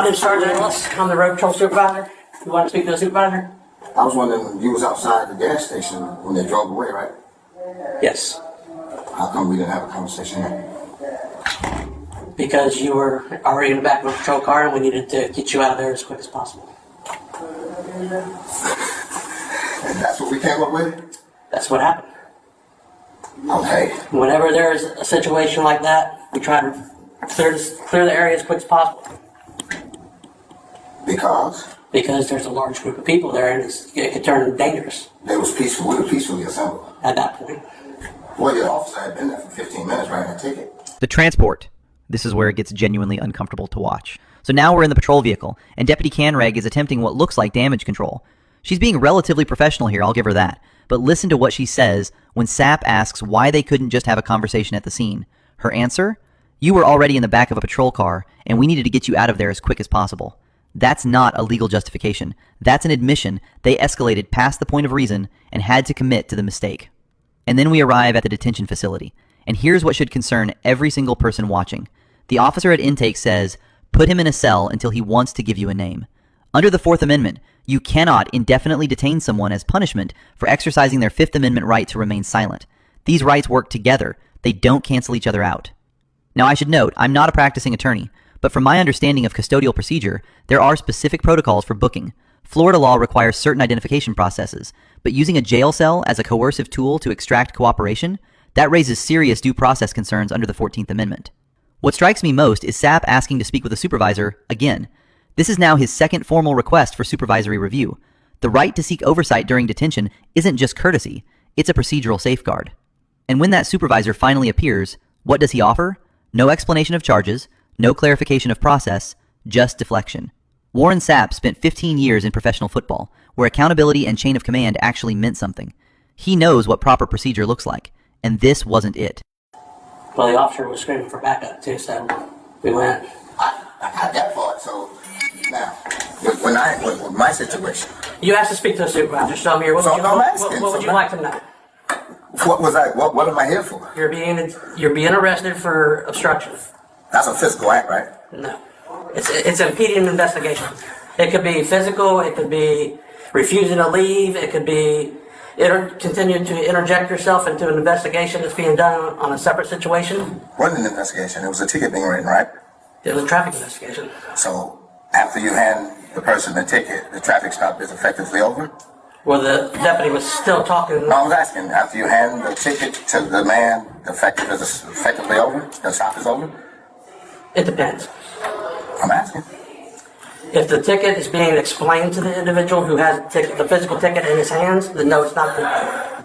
name's Sergeant Ellis. I'm the road patrol supervisor. You want to speak to the supervisor? I was wondering, when you was outside the gas station when they drove away, right? Yes. How come we didn't have a conversation then? Because you were already in the back of a patrol car and we needed to get you out of there as quick as possible. And that's what we came up with? That's what happened. Okay. Whenever there's a situation like that, we try to clear the area as quick as possible. Because? Because there's a large group of people there and it could turn dangerous. They was peaceful. We were peacefully assembled. At that point. Well, the officer had been there for 15 minutes writing a ticket. The transport. This is where it gets genuinely uncomfortable to watch. So now we're in the patrol vehicle, and Deputy Canreg is attempting what looks like damage control. She's being relatively professional here, I'll give her that. But listen to what she says when SAP asks why they couldn't just have a conversation at the scene. Her answer? You were already in the back of a patrol car, and we needed to get you out of there as quick as possible. That's not a legal justification. That's an admission they escalated past the point of reason and had to commit to the mistake. And then we arrive at the detention facility. And here's what should concern every single person watching. The officer at intake says, put him in a cell until he wants to give you a name. Under the Fourth Amendment, you cannot indefinitely detain someone as punishment for exercising their Fifth Amendment right to remain silent. These rights work together. They don't cancel each other out. Now, I should note, I'm not a practicing attorney, but from my understanding of custodial procedure, there are specific protocols for booking. Florida law requires certain identification processes, but using a jail cell as a coercive tool to extract cooperation, that raises serious due process concerns under the 14th Amendment. What strikes me most is SAP asking to speak with a supervisor again. This is now his second formal request for supervisory review. The right to seek oversight during detention isn't just courtesy, it's a procedural safeguard. And when that supervisor finally appears, what does he offer? No explanation of charges, no clarification of process, just deflection. Warren Sapp spent 15 years in professional football, where accountability and chain of command actually meant something. He knows what proper procedure looks like, and this wasn't it. Well, the officer was screaming for backup too, so we went. I got that part, so now, with my situation. You asked to speak to the supervisor, so I'm here. What would you like to know? What am I here for? You're being arrested for obstruction. That's a physical act, right? No. It's impeding an investigation. It could be physical, it could be refusing to leave, it could be continuing to interject yourself into an investigation that's being done on a separate situation. Wasn't an investigation, it was a ticket being written, right? It was a traffic investigation. So, after you hand the person the ticket, the traffic stop is effectively over? Well, the deputy was still talking. No, I was asking, after you hand the ticket to the man, is effectively over? The stop is over? It depends. I'm asking. If the ticket is being explained to the individual who has the physical ticket in his hands, then no, it's not good.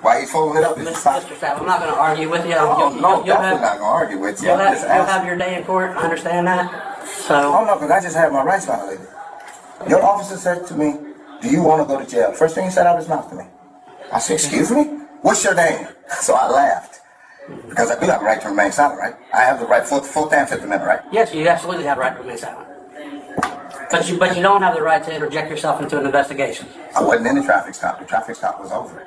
Why are you folding it up? Mr. Sapp, I'm not going to argue with you. No, definitely not going to argue with you. You'll have your day in court. I understand that. So. Oh, no, because I just had my rights violated. Your officer said to me, do you want to go to jail? First thing he said out of his mouth to me. I said, excuse me? What's your name? So I laughed. Because I do have the right to remain silent, right? I have the right, Fourth and Fifth Amendment, right? Yes, you absolutely have the right to remain silent. But you don't have the right to interject yourself into an investigation. I wasn't in the traffic stop. The traffic stop was over.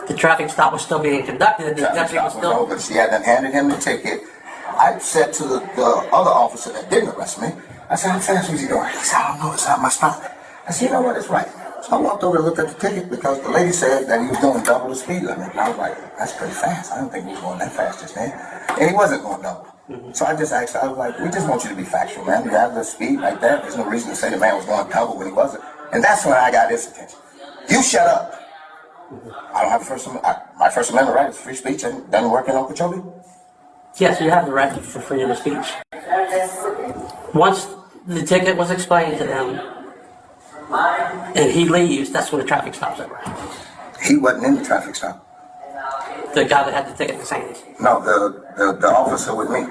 The traffic stop was still being conducted. The traffic stop was over. She hadn't handed him the ticket. I said to the other officer that didn't arrest me, I said, how fast was he going? He said, I don't know, it's not my stop. I said, you know what, it's right. So I walked over and looked at the ticket because the lady said that he was doing double the speed limit. And I was like, that's pretty fast. I didn't think he was going that fast just then. And he wasn't going double. So I just asked, I was like, we just want you to be factual, man. You have the speed like that. There's no reason to say the man was going double when he wasn't. And that's when I got his attention. You shut up. I don't have my First Amendment right is free speech and doesn't work in Okeechobee. Yes, you have the right for freedom of speech. Once the ticket was explained to them and he leaves, that's when the traffic stop's over. He wasn't in the traffic stop. The guy that had the ticket in his hands. No, the officer with me.